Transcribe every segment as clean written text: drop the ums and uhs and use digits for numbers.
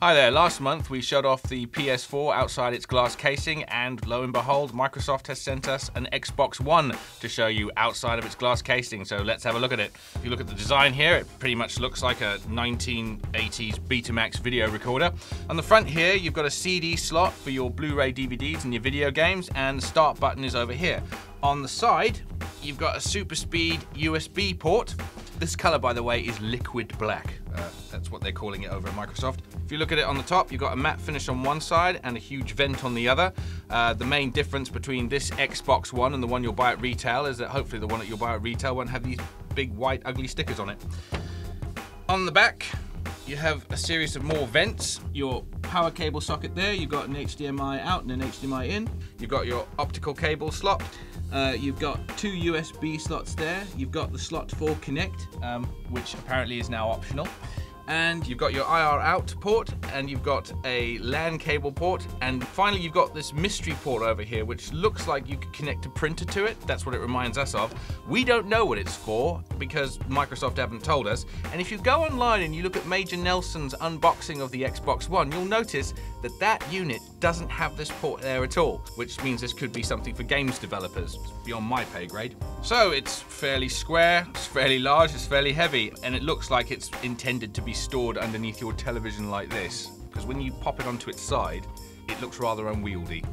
Hi there, last month we showed off the PS4 outside its glass casing, and lo and behold, Microsoft has sent us an Xbox One to show you outside of its glass casing, so let's have a look at it. If you look at the design here, it pretty much looks like a 1980s Betamax video recorder. On the front here, you've got a CD slot for your Blu-ray DVDs and your video games, and the start button is over here. On the side, you've got a super speed USB port. This color, by the way, is liquid black. That's what they're calling it over at Microsoft. If you look at it on the top, you've got a matte finish on one side and a huge vent on the other. The main difference between this Xbox One and the one you'll buy at retail is that hopefully the one that you'll buy at retail won't have these big white ugly stickers on it. On the back, you have a series of more vents. Your power cable socket there, you've got an HDMI out and an HDMI in. You've got your optical cable slot. You've got two USB slots there. You've got the slot for Kinect, which apparently is now optional. And you've got your IR out port, and you've got a LAN cable port, and finally you've got this mystery port over here, which looks like you could connect a printer to it. That's what it reminds us of. We don't know what it's for because Microsoft haven't told us. And if you go online and you look at Major Nelson's unboxing of the Xbox One, you'll notice that that unit doesn't have this port there at all, which means this could be something for games developers. It's beyond my pay grade. So it's fairly square, it's fairly large, it's fairly heavy, and it looks like it's intended to be stored underneath your television like this, because when you pop it onto its side, it looks rather unwieldy.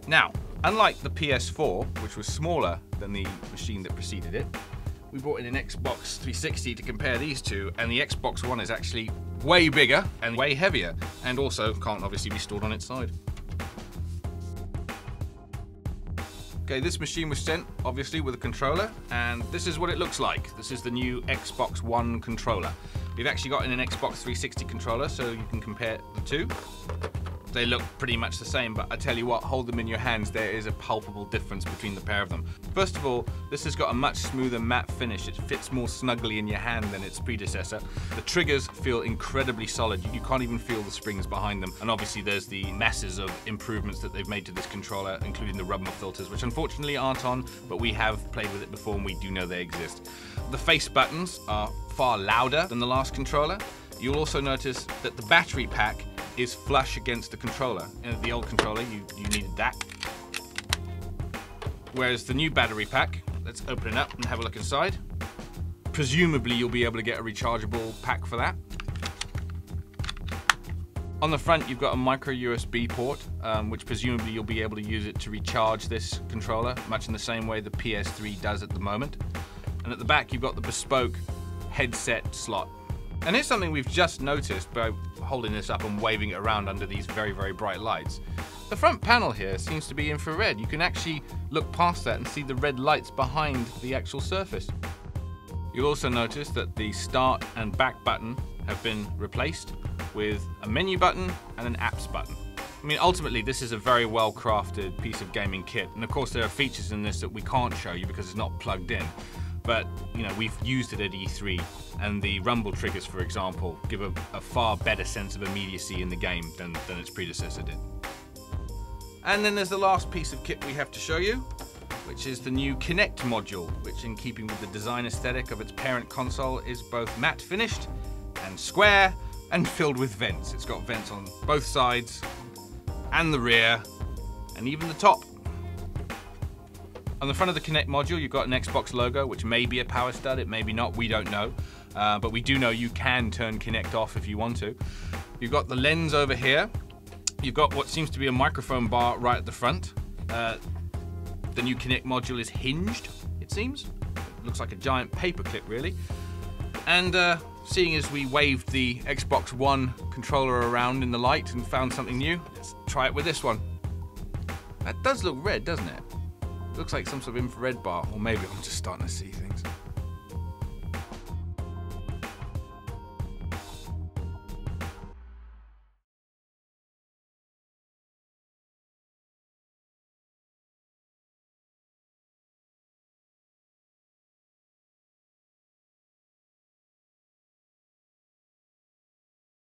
Now, unlike the PS4, which was smaller than the machine that preceded it, we brought in an Xbox 360 to compare these two, and the Xbox One is actually way bigger and way heavier, and also can't obviously be stored on its side. Okay, this machine was sent, obviously, with a controller, and this is what it looks like. This is the new Xbox One controller. We've actually got in an Xbox 360 controller, so you can compare the two. They look pretty much the same, but I tell you what, hold them in your hands, there is a palpable difference between the pair of them. First of all, this has got a much smoother matte finish. It fits more snugly in your hand than its predecessor. The triggers feel incredibly solid. You can't even feel the springs behind them. And obviously there's the masses of improvements that they've made to this controller, including the rumble filters, which unfortunately aren't on, but we have played with it before and we do know they exist. The face buttons are far louder than the last controller. You'll also notice that the battery pack is flush against the controller. In the old controller, you needed that. Whereas the new battery pack, let's open it up and have a look inside. Presumably you'll be able to get a rechargeable pack for that. On the front, you've got a micro USB port, which presumably you'll be able to use it to recharge this controller, much in the same way the PS3 does at the moment. And at the back, you've got the bespoke headset slot. And here's something we've just noticed by holding this up and waving it around under these very, very bright lights. The front panel here seems to be infrared. You can actually look past that and see the red lights behind the actual surface. You'll also notice that the start and back button have been replaced with a menu button and an apps button. I mean, ultimately, this is a very well-crafted piece of gaming kit. And of course, there are features in this that we can't show you because it's not plugged in. But, you know, we've used it at E3, and the rumble triggers, for example, give a far better sense of immediacy in the game than its predecessor did. And then there's the last piece of kit we have to show you, which is the new Kinect Module, which, in keeping with the design aesthetic of its parent console, is both matte finished and square and filled with vents. It's got vents on both sides and the rear and even the top. On the front of the Kinect module, you've got an Xbox logo, which may be a power stud, it may be not, we don't know. But we do know you can turn Kinect off if you want to. You've got the lens over here. You've got what seems to be a microphone bar right at the front. The new Kinect module is hinged, it seems. It looks like a giant paperclip, really. And seeing as we waved the Xbox One controller around in the light and found something new, let's try it with this one. That does look red, doesn't it? Looks like some sort of infrared bar, or maybe I'm just starting to see things.